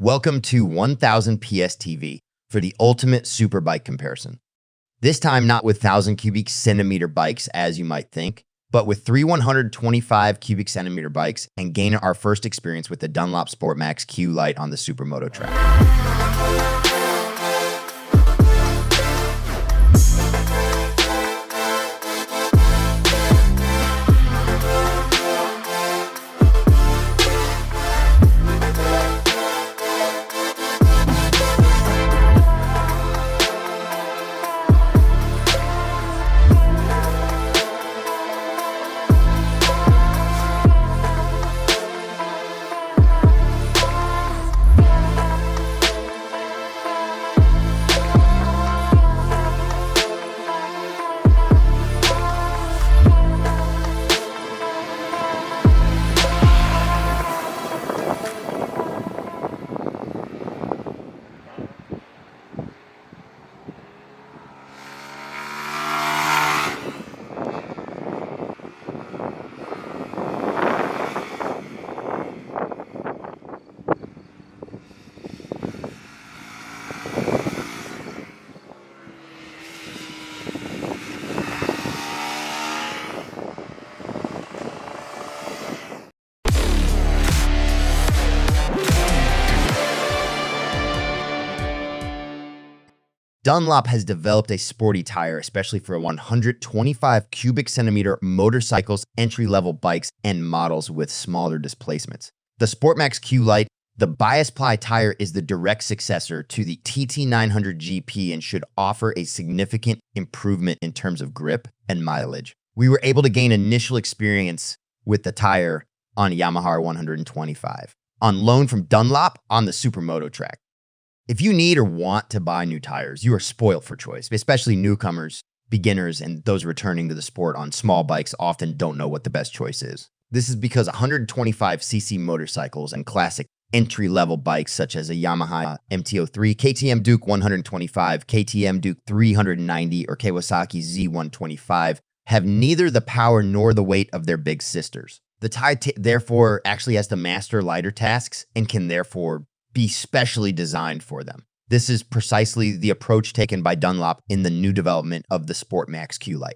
Welcome to 1000 PS TV for the ultimate superbike comparison. This time not with 1000 cubic centimeter bikes as you might think, but with three 125 cubic centimeter bikes and gain our first experience with the Dunlop Sportmax Q-Lite on the Supermoto track. Dunlop has developed a sporty tire, especially for 125 cubic centimeter motorcycles, entry-level bikes, and models with smaller displacements. The Sportmax Q-Lite, the bias ply tire, is the direct successor to the TT900 GP and should offer a significant improvement in terms of grip and mileage. We were able to gain initial experience with the tire on Yamaha R125, on loan from Dunlop on the Supermoto track. If you need or want to buy new tires, you are spoiled for choice, especially newcomers, beginners, and those returning to the sport on small bikes often don't know what the best choice is. This is because 125cc motorcycles and classic entry-level bikes such as a Yamaha MT-03, KTM Duke 125, KTM Duke 390, or Kawasaki Z125 have neither the power nor the weight of their big sisters. The tire therefore actually has to master lighter tasks and can therefore be specially designed for them. This is precisely the approach taken by Dunlop in the new development of the Sportmax Q-Lite.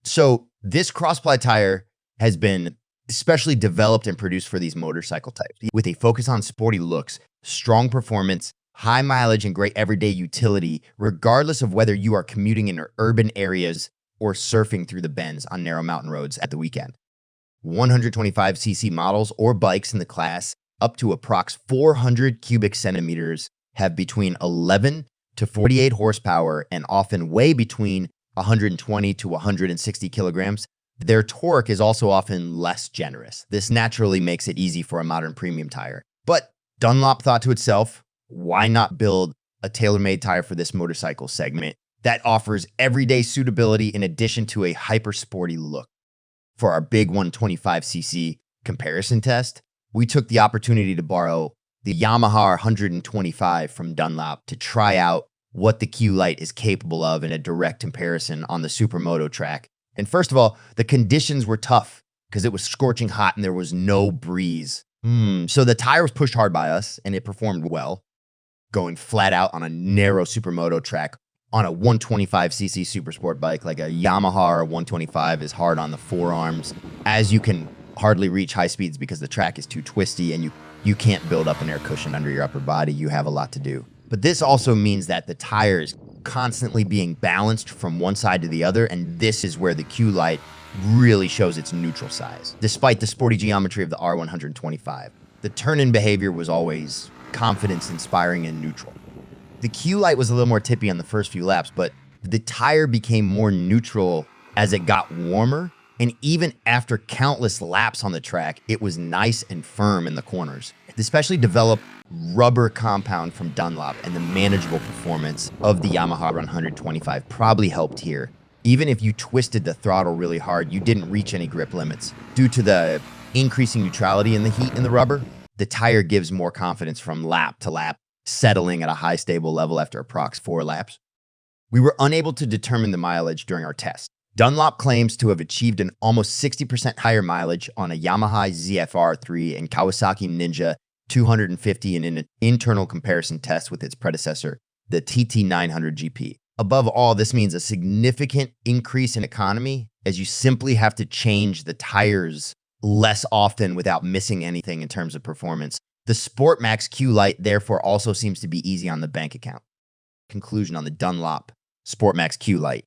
So this cross-ply tire has been specially developed and produced for these motorcycle types with a focus on sporty looks, strong performance, high mileage, and great everyday utility, regardless of whether you are commuting in urban areas or surfing through the bends on narrow mountain roads at the weekend. 125cc models or bikes in the class up to approx 400 cubic centimeters have between 11 to 48 horsepower and often weigh between 120 to 160 kilograms. Their torque is also often less generous. This naturally makes it easy for a modern premium tire. But Dunlop thought to itself, why not build a tailor-made tire for this motorcycle segment that offers everyday suitability in addition to a hyper sporty look? For our big 125cc comparison test, we took the opportunity to borrow the Yamaha R125 from Dunlop to try out what the Q-Lite is capable of in a direct comparison on the Supermoto track. And first of all, the conditions were tough because it was scorching hot and there was no breeze. So the tire was pushed hard by us and it performed well, going flat out on a narrow Supermoto track on a 125cc super sport bike. Like a Yamaha R125 is hard on the forearms, as you can hardly reach high speeds because the track is too twisty and you can't build up an air cushion under your upper body. You have a lot to do. But this also means that the tire is constantly being balanced from one side to the other, and this is where the Q-Lite really shows its neutral size. Despite the sporty geometry of the R125, the turn-in behavior was always confidence-inspiring and neutral. The Q-Lite was a little more tippy on the first few laps, but the tire became more neutral as it got warmer. And even after countless laps on the track, it was nice and firm in the corners. The specially developed rubber compound from Dunlop and the manageable performance of the Yamaha R125 probably helped here. Even if you twisted the throttle really hard, you didn't reach any grip limits. Due to the increasing neutrality in the heat in the rubber, the tire gives more confidence from lap to lap, settling at a high stable level after approx 4 laps. We were unable to determine the mileage during our test. Dunlop claims to have achieved an almost 60% higher mileage on a Yamaha ZFR3 and Kawasaki Ninja 250 in an internal comparison test with its predecessor, the TT900 GP. Above all, this means a significant increase in economy as you simply have to change the tires less often without missing anything in terms of performance. The Sportmax Q-Lite therefore also seems to be easy on the bank account. Conclusion on the Dunlop Sportmax Q-Lite.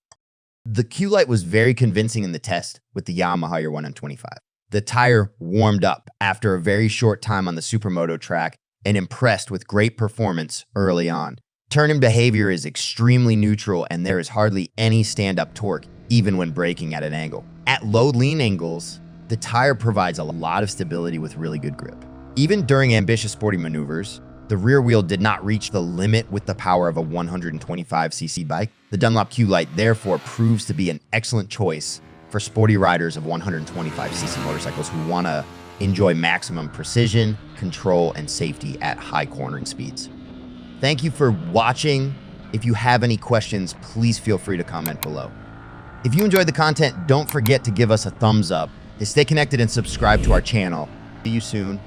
The Q-Lite was very convincing in the test with the Yamaha R125. The tire warmed up after a very short time on the Supermoto track and impressed with great performance early on. Turn in behavior is extremely neutral and there is hardly any stand-up torque, even when braking at an angle. At low lean angles, the tire provides a lot of stability with really good grip. Even during ambitious sporty maneuvers, the rear wheel did not reach the limit with the power of a 125cc bike. The Dunlop Q-Lite therefore proves to be an excellent choice for sporty riders of 125cc motorcycles who want to enjoy maximum precision, control, and safety at high cornering speeds. Thank you for watching. If you have any questions, please feel free to comment below. If you enjoyed the content, don't forget to give us a thumbs up. To stay connected and subscribe to our channel. See you soon.